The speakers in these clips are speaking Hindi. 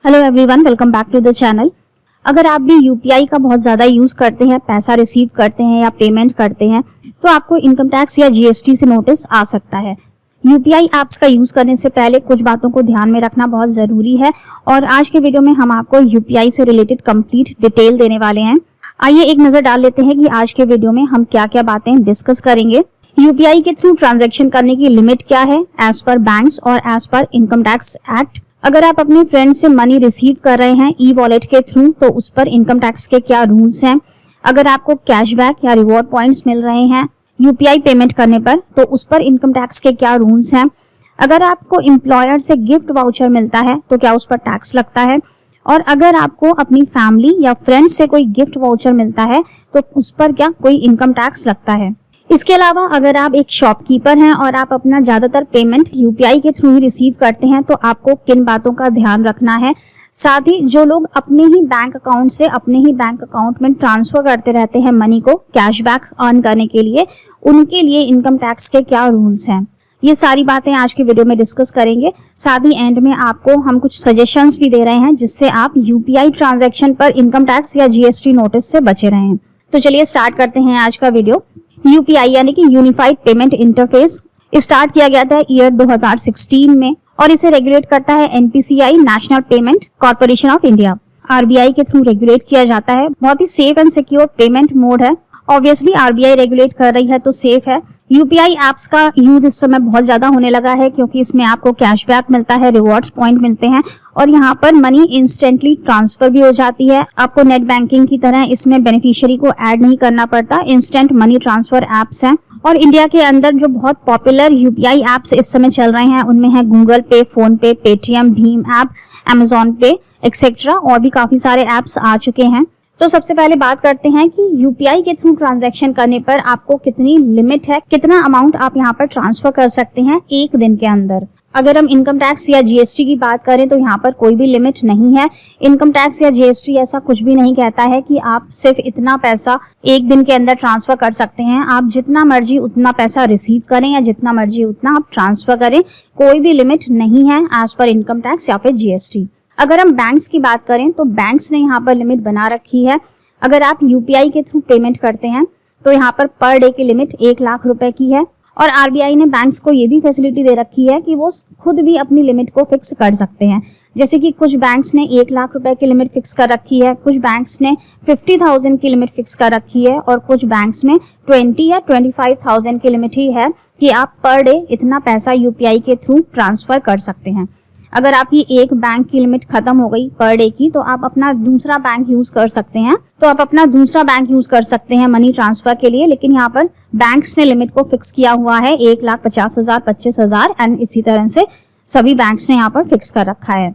Hello everyone, welcome back to the channel. अगर आप भी यूपीआई का बहुत ज़्यादा यूज़ करते हैं, पैसा रिसीव करते हैं या पेमेंट करते हैं, तो आपको इनकम टैक्स या जीएसटी से नोटिस आ सकता है। यूपीआई ऐप्स का यूज़ करने से पहले कुछ बातों को ध्यान में रखना बहुत ज़रूरी है और आज के वीडियो में हम आपको यूपीआई से रिलेटेड कंप्लीट डिटेल देने वाले हैं। आइए एक नज़र डाल लेते हैं कि आज के वीडियो में हम क्या क्या बातें डिस्कस करेंगे। यूपीआई के थ्रू ट्रांजैक्शन करने की लिमिट क्या है एज पर बैंक्स और as per income tax act. अगर आप अपने फ्रेंड से मनी रिसीव कर रहे हैं ई वॉलेट के थ्रू तो उस पर इनकम टैक्स के क्या रूल्स हैं। अगर आपको कैशबैक या रिवॉर्ड पॉइंट्स मिल रहे हैं यूपीआई पेमेंट करने पर तो उस पर इनकम टैक्स के क्या रूल्स हैं। अगर आपको एम्प्लॉयर से गिफ्ट वाउचर मिलता है तो क्या उस पर टैक्स लगता है। और अगर आपको अपनी फैमिली या फ्रेंड से कोई गिफ्ट वाउचर मिलता है तो उस पर क्या कोई इनकम टैक्स लगता है। इसके अलावा अगर आप एक शॉपकीपर हैं और आप अपना ज्यादातर पेमेंट यूपीआई के थ्रू ही रिसीव करते हैं तो आपको किन बातों का ध्यान रखना है। साथ ही जो लोग अपने ही बैंक अकाउंट से अपने ही बैंक अकाउंट में ट्रांसफर करते रहते हैं मनी को कैशबैक अर्न करने के लिए, उनके लिए इनकम टैक्स के क्या रूल्स हैं। ये सारी बातें आज की वीडियो में डिस्कस करेंगे। साथ ही एंड में आपको हम कुछ सजेशंस भी दे रहे हैं जिससे आप यूपीआई ट्रांजैक्शन पर इनकम टैक्स या जीएसटी नोटिस से बचे रहें। तो चलिए स्टार्ट करते हैं आज का वीडियो। यूपीआई यानी कि यूनिफाइड पेमेंट इंटरफेस स्टार्ट किया गया था ईयर 2016 में और इसे रेगुलेट करता है NPCI, national payment corporation of India. RBI के थ्रू रेगुलेट किया जाता है। बहुत ही safe and secure payment mode है। ऑब्वियसली आरबीआई रेगुलेट कर रही है तो सेफ है। यूपीआई एप्स का यूज इस समय बहुत ज्यादा होने लगा है क्योंकि इसमें आपको कैशबैक मिलता है, रिवॉर्ड्स पॉइंट मिलते हैं और यहाँ पर मनी इंस्टेंटली ट्रांसफर भी हो जाती है। आपको नेट बैंकिंग की तरह इसमें बेनिफिशियरी को ऐड नहीं करना पड़ता। इंस्टेंट मनी ट्रांसफर एप्स हैं और इंडिया के अंदर जो बहुत पॉपुलर यूपीआई एप्स इस समय चल रहे हैं उनमें है गूगल पे, फोन पे, पेटीएम, भीम ऐप, अमेजॉन पे एक्सेट्रा और भी काफी सारे एप्स आ चुके हैं। तो सबसे पहले बात करते हैं कि यूपीआई के थ्रू ट्रांजैक्शन करने पर आपको कितनी लिमिट है, कितना अमाउंट आप यहाँ पर ट्रांसफर कर सकते हैं एक दिन के अंदर। अगर हम इनकम टैक्स या जीएसटी की बात करें तो यहाँ पर कोई भी लिमिट नहीं है। इनकम टैक्स या जीएसटी ऐसा कुछ भी नहीं कहता है कि आप सिर्फ इतना पैसा एक दिन के अंदर ट्रांसफर कर सकते हैं। आप जितना मर्जी उतना पैसा रिसीव करें या जितना मर्जी उतना आप ट्रांसफर करें, कोई भी लिमिट नहीं है एज पर इनकम टैक्स या फिर जीएसटी। अगर हम बैंक्स की बात करें तो बैंक्स ने यहाँ पर लिमिट बना रखी है। अगर आप यूपीआई के थ्रू पेमेंट करते हैं तो यहाँ पर डे की लिमिट 1 लाख रुपए की है और आरबीआई ने बैंक्स को ये भी फैसिलिटी दे रखी है कि वो खुद भी अपनी लिमिट को फिक्स कर सकते हैं। जैसे कि कुछ बैंक्स ने 1 लाख रुपए की लिमिट फिक्स कर रखी है, कुछ बैंक्स ने 50,000 की लिमिट फिक्स कर रखी है और कुछ बैंक्स में 20 या 25,000 की लिमिट ही है कि आप पर डे इतना पैसा यूपीआई के थ्रू ट्रांसफर कर सकते हैं। अगर आपकी एक बैंक की लिमिट खत्म हो गई पर डे की तो आप अपना दूसरा बैंक यूज कर सकते हैं मनी ट्रांसफर के लिए। लेकिन यहाँ पर बैंक्स ने लिमिट को फिक्स किया हुआ है 1,50,000, 25,000 एंड इसी तरह से सभी बैंक्स ने यहाँ पर फिक्स कर रखा है।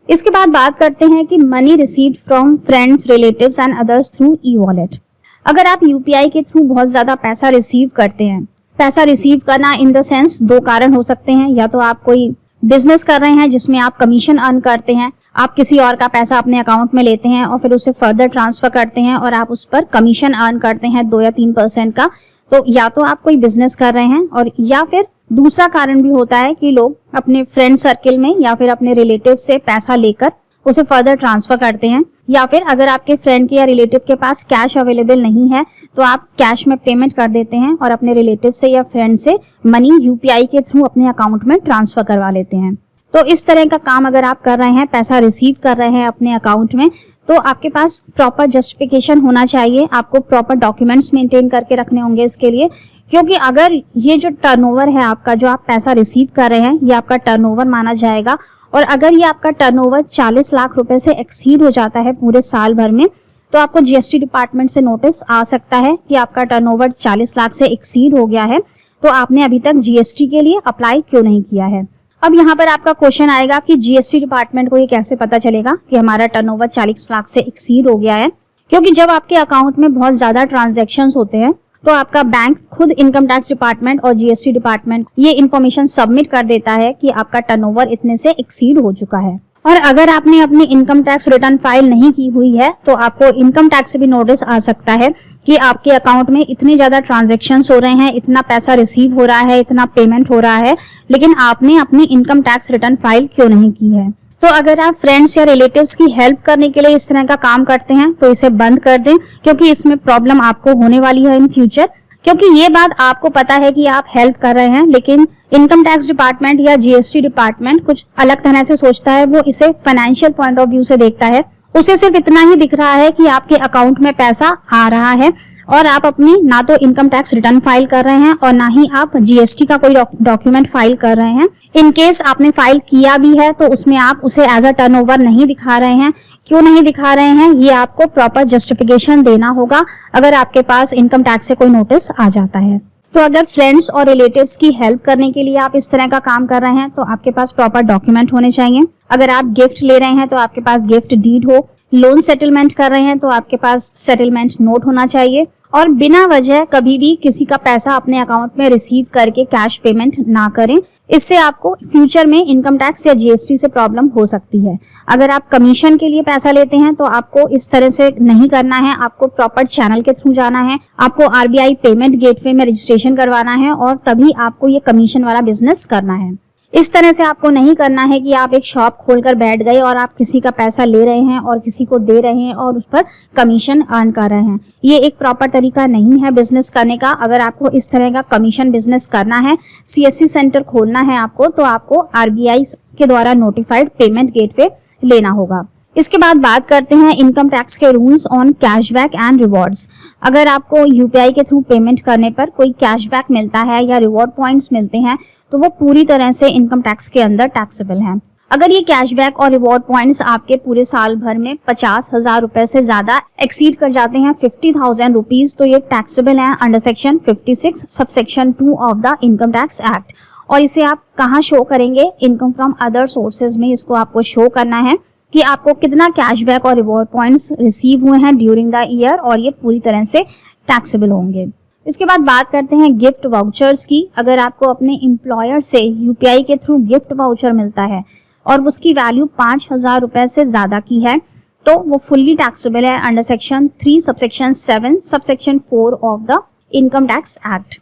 इसके बाद बात करते हैं कि money received from friends, relatives and others through e wallet. अगर आप यूपीआई के थ्रू बहुत ज्यादा पैसा रिसीव करते हैं, पैसा रिसीव करना इन द सेंस दो कारण हो सकते हैं। या तो आप कोई बिजनेस कर रहे हैं जिसमें आप कमीशन अर्न करते हैं, आप किसी और का पैसा अपने अकाउंट में लेते हैं और फिर उसे फर्दर ट्रांसफर करते हैं और आप उस पर कमीशन अर्न करते हैं 2 या 3% का। तो या तो आप कोई बिजनेस कर रहे हैं और या फिर दूसरा कारण भी होता है कि लोग अपने फ्रेंड सर्किल में या फिर अपने रिलेटिव से पैसा लेकर उसे फर्दर ट्रांसफर करते हैं। या फिर अगर आपके फ्रेंड के या रिलेटिव के पास कैश अवेलेबल नहीं है तो आप कैश में पेमेंट कर देते हैं और अपने रिलेटिव से या फ्रेंड से मनी यूपीआई के थ्रू अपने अकाउंट में ट्रांसफर करवा लेते हैं। तो इस तरह का काम अगर आप कर रहे हैं, पैसा रिसीव कर रहे हैं अपने अकाउंट में, तो आपके पास प्रॉपर जस्टिफिकेशन होना चाहिए। आपको प्रॉपर डॉक्यूमेंट्स मेंटेन करके रखने होंगे इसके लिए, क्योंकि अगर ये जो टर्नओवर है आपका, जो आप पैसा रिसीव कर रहे हैं, ये आपका टर्नओवर माना जाएगा। और अगर ये आपका टर्नओवर 40 लाख रुपए से एक्सीड हो जाता है पूरे साल भर में तो आपको जीएसटी डिपार्टमेंट से नोटिस आ सकता है कि आपका टर्नओवर 40 लाख से एक्सीड हो गया है, तो आपने अभी तक जीएसटी के लिए अप्लाई क्यों नहीं किया है। अब यहाँ पर आपका क्वेश्चन आएगा कि जीएसटी डिपार्टमेंट को ये कैसे पता चलेगा कि हमारा टर्नओवर 40 लाख से एक्सीड हो गया है। क्योंकि जब आपके अकाउंट में बहुत ज्यादा ट्रांजैक्शंस होते हैं तो आपका बैंक खुद इनकम टैक्स डिपार्टमेंट और जीएसटी डिपार्टमेंट ये इन्फॉर्मेशन सबमिट कर देता है कि आपका टर्नओवर इतने से एक्सीड हो चुका है। और अगर आपने अपनी इनकम टैक्स रिटर्न फाइल नहीं की हुई है तो आपको इनकम टैक्स से भी नोटिस आ सकता है कि आपके अकाउंट में इतने ज्यादा ट्रांजैक्शंस हो रहे हैं, इतना पैसा रिसीव हो रहा है, इतना पेमेंट हो रहा है, लेकिन आपने अपनी इनकम टैक्स रिटर्न फाइल क्यों नहीं की है। तो अगर आप फ्रेंड्स या रिलेटिव्स की हेल्प करने के लिए इस तरह का काम करते हैं तो इसे बंद कर दें, क्योंकि इसमें प्रॉब्लम आपको होने वाली है इन फ्यूचर। क्योंकि ये बात आपको पता है कि आप हेल्प कर रहे हैं, लेकिन इनकम टैक्स डिपार्टमेंट या जीएसटी डिपार्टमेंट कुछ अलग तरह से सोचता है। वो इसे फाइनेंशियल पॉइंट ऑफ व्यू से देखता है। उसे सिर्फ इतना ही दिख रहा है कि आपके अकाउंट में पैसा आ रहा है और आप अपनी ना तो इनकम टैक्स रिटर्न फाइल कर रहे हैं और ना ही आप जीएसटी का कोई डॉक्यूमेंट फाइल कर रहे हैं। इन केस आपने फाइल किया भी है तो उसमें आप उसे एज अ टर्नओवर नहीं दिखा रहे हैं। क्यों नहीं दिखा रहे हैं, ये आपको प्रॉपर जस्टिफिकेशन देना होगा अगर आपके पास इनकम टैक्स से कोई नोटिस आ जाता है। तो अगर फ्रेंड्स और रिलेटिव्स की हेल्प करने के लिए आप इस तरह का काम कर रहे हैं तो आपके पास प्रॉपर डॉक्यूमेंट होने चाहिए। अगर आप गिफ्ट ले रहे हैं तो आपके पास गिफ्ट डीड हो। लोन सेटलमेंट कर रहे हैं तो आपके पास सेटलमेंट नोट होना चाहिए। और बिना वजह कभी भी किसी का पैसा अपने अकाउंट में रिसीव करके कैश पेमेंट ना करें। इससे आपको फ्यूचर में इनकम टैक्स या जीएसटी से प्रॉब्लम हो सकती है। अगर आप कमीशन के लिए पैसा लेते हैं तो आपको इस तरह से नहीं करना है। आपको प्रॉपर चैनल के थ्रू जाना है। आपको आरबीआई पेमेंट गेटवे में रजिस्ट्रेशन करवाना है और तभी आपको ये कमीशन वाला बिजनेस करना है। इस तरह से आपको नहीं करना है कि आप एक शॉप खोलकर बैठ गए और आप किसी का पैसा ले रहे हैं और किसी को दे रहे हैं और उस पर कमीशन अर्न कर रहे हैं। ये एक प्रॉपर तरीका नहीं है बिजनेस करने का। अगर आपको इस तरह का कमीशन बिजनेस करना है, सीएससी सेंटर खोलना है आपको, तो आपको आरबीआई के द्वारा नोटिफाइड पेमेंट गेटवे लेना होगा। इसके बाद बात करते हैं इनकम टैक्स के rules on cashback and rewards. अगर आपको यूपीआई के थ्रू पेमेंट करने पर कोई कैशबैक मिलता है या रिवॉर्ड पॉइंट्स मिलते हैं तो वो पूरी तरह से इनकम टैक्स के अंदर टैक्सेबल है। अगर ये कैशबैक और रिवॉर्ड पॉइंट्स आपके पूरे साल भर में 50,000 रुपए से ज्यादा एक्सीड कर जाते हैं 50,000 रुपीज, तो ये टैक्सेबल है under section 56 subsection 2 of the income tax act. और इसे आप कहाँ शो करेंगे? इनकम फ्रॉम अदर सोर्सेज में इसको आपको शो करना है कि आपको कितना कैशबैक और रिवॉर्ड पॉइंट्स रिसीव हुए हैं ड्यूरिंग द ईयर, और ये पूरी तरह से टैक्सेबल होंगे। इसके बाद बात करते हैं गिफ्ट वाउचर्स की। अगर आपको अपने एम्प्लॉयर से यूपीआई के थ्रू गिफ्ट वाउचर मिलता है और उसकी वैल्यू 5,000 रुपए से ज्यादा की है तो वो फुल्ली टैक्सेबल है under section 3 subsection 7 subsection 4 of the income tax act.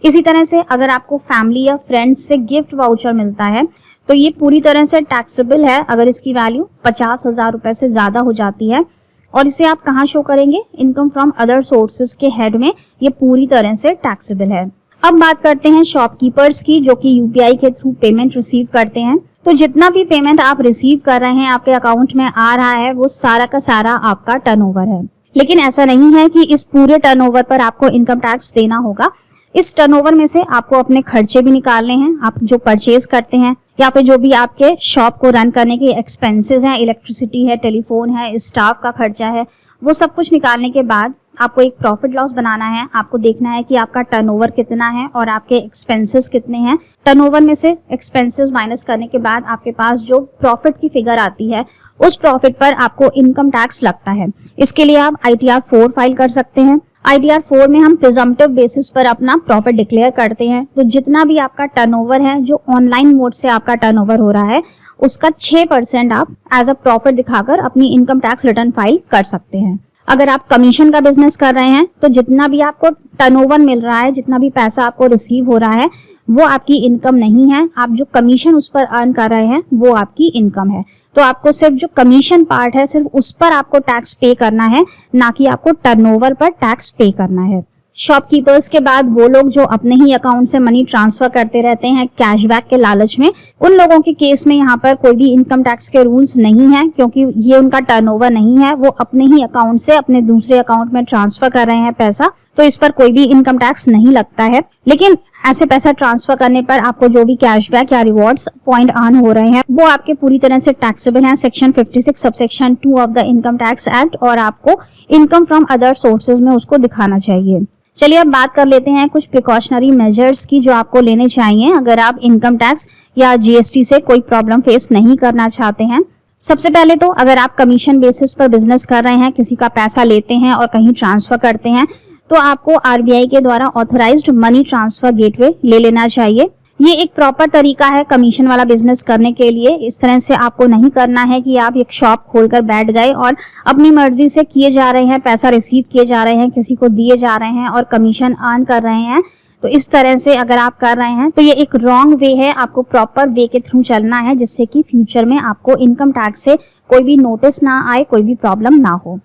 इसी तरह से अगर आपको फैमिली या फ्रेंड्स से गिफ्ट वाउचर मिलता है तो ये पूरी तरह से टैक्सेबल है अगर इसकी वैल्यू 50,000 रुपए से ज्यादा हो जाती है। और इसे आप कहाँ शो करेंगे? इनकम फ्रॉम अदर सोर्सेज के हेड में ये पूरी तरह से टैक्सेबल है। अब बात करते हैं शॉपकीपर्स की, जो कि यूपीआई के थ्रू पेमेंट रिसीव करते हैं। तो जितना भी पेमेंट आप रिसीव कर रहे हैं, आपके अकाउंट में आ रहा है, वो सारा का सारा आपका टर्नओवर है। लेकिन ऐसा नहीं है कि इस पूरे टर्नओवर पर आपको इनकम टैक्स देना होगा। इस टर्नओवर में से आपको अपने खर्चे भी निकालने हैं। आप जो परचेज करते हैं या फिर जो भी आपके शॉप को रन करने के एक्सपेंसेस हैं, इलेक्ट्रिसिटी है, टेलीफोन है, स्टाफ का खर्चा है, वो सब कुछ निकालने के बाद आपको एक प्रॉफिट लॉस बनाना है। आपको देखना है कि आपका टर्नओवर कितना है और आपके एक्सपेंसेस कितने हैं। टर्नओवर में से एक्सपेंसेस माइनस करने के बाद आपके पास जो प्रॉफिट की फिगर आती है, उस प्रॉफिट पर आपको इनकम टैक्स लगता है। इसके लिए आप ITR 4 फाइल कर सकते हैं। ITR 4 में हम प्रिजम्पटिव बेसिस पर अपना प्रॉफिट डिक्लेयर करते हैं। तो जितना भी आपका टर्नओवर है, जो ऑनलाइन मोड से आपका टर्नओवर हो रहा है, उसका 6% आप एज अ प्रॉफिट दिखाकर अपनी इनकम टैक्स रिटर्न फाइल कर सकते हैं। अगर आप कमीशन का बिजनेस कर रहे हैं तो जितना भी आपको टर्नओवर मिल रहा है, जितना भी पैसा आपको रिसीव हो रहा है, वो आपकी इनकम नहीं है। आप जो कमीशन उस पर अर्न कर रहे हैं वो आपकी इनकम है। तो आपको सिर्फ जो कमीशन पार्ट है, सिर्फ उस पर आपको टैक्स पे करना है, ना कि आपको टर्नओवर पर टैक्स पे करना है। शॉपकीपर्स के बाद वो लोग जो अपने ही अकाउंट से मनी ट्रांसफर करते रहते हैं कैशबैक के लालच में, उन लोगों के केस में यहाँ पर कोई भी इनकम टैक्स के रूल्स नहीं है, क्योंकि ये उनका टर्नओवर नहीं है। वो अपने ही अकाउंट से अपने दूसरे अकाउंट में ट्रांसफर कर रहे हैं पैसा, तो इस पर कोई भी इनकम टैक्स नहीं लगता है। लेकिन ऐसे पैसा ट्रांसफर करने पर आपको जो भी कैशबैक या रिवॉर्ड्स पॉइंट अर्न हो रहे हैं, वो आपके पूरी तरह से टैक्सेबल हैं section 56 subsection 2 of the income tax act, और आपको इनकम फ्रॉम अदर सोर्सेज में उसको दिखाना चाहिए। चलिए अब बात कर लेते हैं कुछ प्रिकॉशनरी मेजर्स की जो आपको लेने चाहिए अगर आप इनकम टैक्स या जीएसटी से कोई प्रॉब्लम फेस नहीं करना चाहते हैं। सबसे पहले तो अगर आप कमीशन बेसिस पर बिजनेस कर रहे हैं, किसी का पैसा लेते हैं और कहीं ट्रांसफर करते हैं, तो आपको आरबीआई के द्वारा ऑथराइज्ड मनी ट्रांसफर गेटवे ले लेना चाहिए। ये एक प्रॉपर तरीका है कमीशन वाला बिजनेस करने के लिए। इस तरह से आपको नहीं करना है कि आप एक शॉप खोलकर बैठ गए और अपनी मर्जी से किए जा रहे हैं, पैसा रिसीव किए जा रहे हैं, किसी को दिए जा रहे हैं और कमीशन अर्न कर रहे हैं। तो इस तरह से अगर आप कर रहे हैं तो ये एक रॉन्ग वे है। आपको प्रॉपर वे के थ्रू चलना है जिससे कि फ्यूचर में आपको इनकम टैक्स से कोई भी नोटिस ना आए, कोई भी प्रॉब्लम ना हो।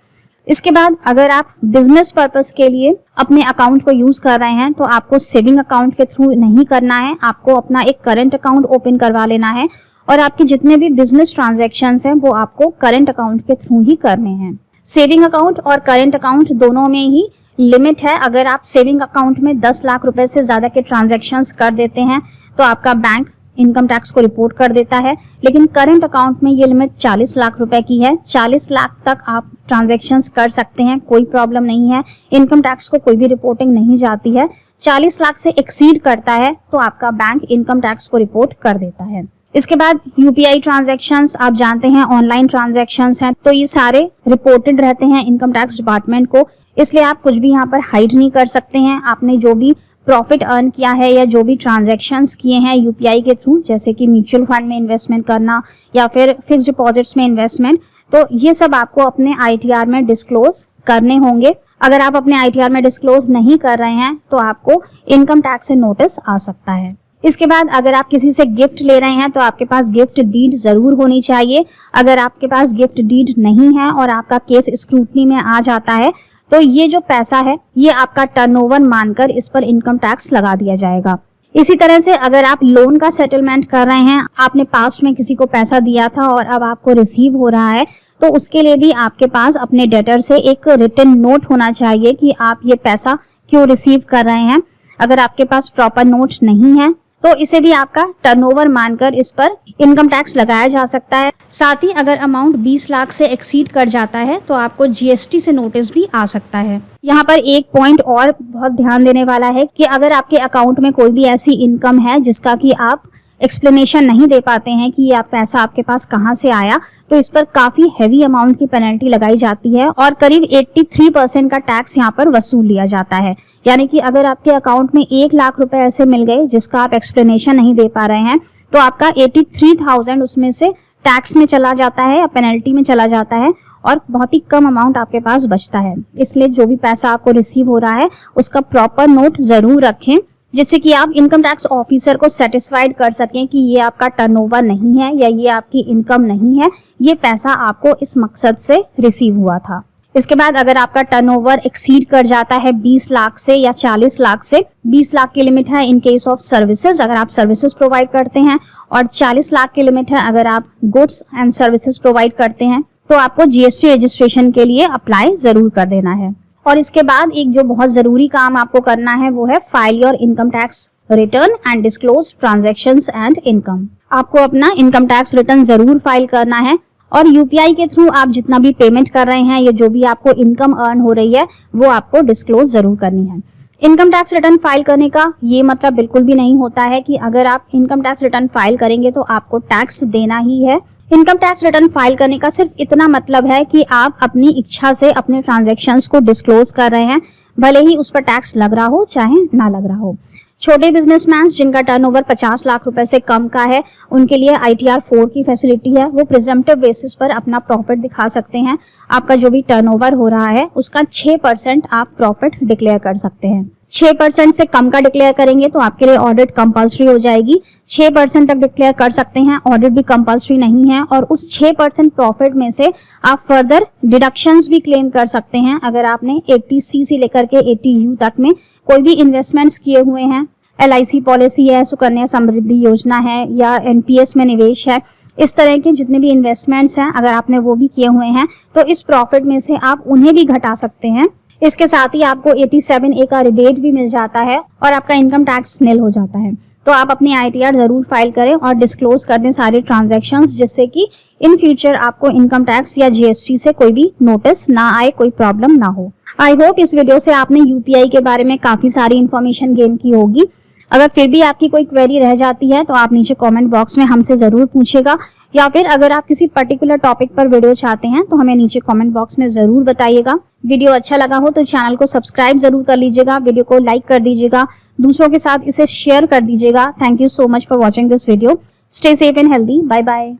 इसके बाद अगर आप बिजनेस पर्पस के लिए अपने अकाउंट को यूज कर रहे हैं तो आपको सेविंग अकाउंट के थ्रू नहीं करना है। आपको अपना एक करंट अकाउंट ओपन करवा लेना है और आपके जितने भी बिजनेस ट्रांजैक्शंस हैं वो आपको करंट अकाउंट के थ्रू ही करने हैं। सेविंग अकाउंट और करंट अकाउंट दोनों में ही लिमिट है। अगर आप सेविंग अकाउंट में 10 लाख रुपए से ज्यादा के ट्रांजैक्शंस कर देते हैं तो आपका बैंक इनकम टैक्स को रिपोर्ट कर देता है, लेकिन करंट अकाउंट में ये लिमिट 40 लाख रुपए की है। 40 लाख तक आप ट्रांजैक्शंस कर सकते हैं, कोई प्रॉब्लम नहीं है, इनकम टैक्स को कोई भी रिपोर्टिंग नहीं जाती है। 40 लाख से एक्सीड करता है तो आपका बैंक इनकम टैक्स को रिपोर्ट कर देता है। इसके बाद यूपीआई ट्रांजैक्शंस आप जानते हैं ऑनलाइन ट्रांजैक्शंस हैं, तो ये सारे रिपोर्टेड रहते हैं इनकम टैक्स डिपार्टमेंट को, इसलिए आप कुछ भी यहाँ पर हाइड नहीं कर सकते हैं। आपने जो भी प्रॉफिट अर्न किया है या जो भी ट्रांजैक्शंस किए हैं यूपीआई के थ्रू, जैसे कि म्यूचुअल फंड में इन्वेस्टमेंट करना या फिर फिक्स्ड डिपॉजिट्स में इन्वेस्टमेंट, तो ये सब आपको अपने आईटीआर में डिस्क्लोज करने होंगे। अगर आप अपने आईटीआर में डिस्क्लोज नहीं कर रहे हैं तो आपको इनकम टैक्स से नोटिस आ सकता है। इसके बाद अगर आप किसी से गिफ्ट ले रहे हैं तो आपके पास गिफ्ट डीड जरूर होनी चाहिए। अगर आपके पास गिफ्ट डीड नहीं है और आपका केस स्क्रूटनी में आ जाता है तो ये जो पैसा है ये आपका टर्नओवर मानकर इस पर इनकम टैक्स लगा दिया जाएगा। इसी तरह से अगर आप लोन का सेटलमेंट कर रहे हैं, आपने पास्ट में किसी को पैसा दिया था और अब आपको रिसीव हो रहा है, तो उसके लिए भी आपके पास अपने डेटर से एक रिटन नोट होना चाहिए कि आप ये पैसा क्यों रिसीव कर रहे हैं। अगर आपके पास प्रॉपर नोट नहीं है तो इसे भी आपका टर्नओवर मानकर इस पर इनकम टैक्स लगाया जा सकता है। साथ ही अगर अमाउंट 20 लाख से एक्सीड कर जाता है तो आपको जीएसटी से नोटिस भी आ सकता है। यहाँ पर एक पॉइंट और बहुत ध्यान देने वाला है कि अगर आपके अकाउंट में कोई भी ऐसी इनकम है जिसका कि आप एक्सप्लेनेशन नहीं दे पाते हैं कि ये पैसा आपके पास कहाँ से आया, तो इस पर काफी हैवी अमाउंट की पेनल्टी लगाई जाती है और करीब 83% का टैक्स यहाँ पर वसूल लिया जाता है। यानी कि अगर आपके अकाउंट में 1 लाख रुपए ऐसे मिल गए जिसका आप एक्सप्लेनेशन नहीं दे पा रहे हैं तो आपका 83,000 उसमें से टैक्स में चला जाता है या पेनल्टी में चला जाता है और बहुत ही कम अमाउंट आपके पास बचता है। इसलिए जो भी पैसा आपको रिसीव हो रहा है उसका प्रॉपर नोट जरूर रखें जिससे कि आप इनकम टैक्स ऑफिसर को सेटिस्फाइड कर सकें कि ये आपका टर्नओवर नहीं है या ये आपकी इनकम नहीं है, ये पैसा आपको इस मकसद से रिसीव हुआ था। इसके बाद अगर आपका टर्नओवर एक्सीड कर जाता है 20 लाख से या 40 लाख से, 20 लाख की लिमिट है इन केस ऑफ सर्विसेज अगर आप सर्विसेज प्रोवाइड करते हैं और 40 लाख की लिमिट है अगर आप गुड्स एंड सर्विसेज प्रोवाइड करते हैं, तो आपको जीएसटी रजिस्ट्रेशन के लिए अप्लाई जरूर कर देना है। और इसके बाद एक जो बहुत जरूरी काम आपको करना है वो है file your income tax return and disclose transactions and income. आपको अपना इनकम टैक्स रिटर्न जरूर फाइल करना है और यूपीआई के थ्रू आप जितना भी पेमेंट कर रहे हैं या जो भी आपको इनकम अर्न हो रही है वो आपको डिस्क्लोज जरूर करनी है। इनकम टैक्स रिटर्न फाइल करने का ये मतलब बिल्कुल भी नहीं होता है कि अगर आप इनकम टैक्स रिटर्न फाइल करेंगे तो आपको टैक्स देना ही है। इनकम टैक्स रिटर्न फाइल करने का सिर्फ इतना मतलब है कि आप अपनी इच्छा से अपने ट्रांजैक्शंस को डिस्क्लोज कर रहे हैं, भले ही उस पर टैक्स लग रहा हो चाहे ना लग रहा हो। छोटे बिजनेसमैन जिनका टर्नओवर 50 लाख रुपए से कम का है उनके लिए ITR 4 की फैसिलिटी है। वो प्रिजम्पटिव बेसिस पर अपना प्रॉफिट दिखा सकते हैं। आपका जो भी टर्नओवर हो रहा है उसका 6% आप प्रॉफिट डिक्लेयर कर सकते हैं। 6% से कम का डिक्लेयर करेंगे तो आपके लिए ऑडिट कंपलसरी हो जाएगी। 6% तक डिक्लेयर कर सकते हैं, ऑडिट भी कंपलसरी नहीं है और उस 6% प्रॉफिट में से आप फर्दर डिडक्शंस भी क्लेम कर सकते हैं। अगर आपने 80C से लेकर के 80U तक में कोई भी इन्वेस्टमेंट्स किए हुए हैं, LIC पॉलिसी है, सुकन्या समृद्धि योजना है या NPS में निवेश है, इस तरह के जितने भी इन्वेस्टमेंट्स हैं अगर आपने वो भी किए हुए हैं तो इस प्रॉफिट में से आप उन्हें भी घटा सकते हैं। इसके साथ ही आपको 87A का रिबेट भी मिल जाता है और आपका इनकम टैक्स निल हो जाता है। तो आप अपनी ITR जरूर फाइल करें और डिस्क्लोज कर दें सारे ट्रांजैक्शंस जिससे कि इन फ्यूचर आपको इनकम टैक्स या GST से कोई भी नोटिस ना आए, कोई प्रॉब्लम ना हो। आई होप इस वीडियो से आपने UPI के बारे में काफी सारी इन्फॉर्मेशन गेन की होगी। अगर फिर भी आपकी कोई क्वेरी रह जाती है तो आप नीचे कमेंट बॉक्स में हमसे जरूर पूछेगा या फिर अगर आप किसी पर्टिकुलर टॉपिक पर वीडियो चाहते हैं तो हमें नीचे कमेंट बॉक्स में जरूर बताइएगा। वीडियो अच्छा लगा हो तो चैनल को सब्सक्राइब जरूर कर लीजिएगा, वीडियो को लाइक कर दीजिएगा, दूसरों के साथ इसे शेयर कर दीजिएगा। Thank you so much for watching this video. Stay safe and healthy. Bye bye.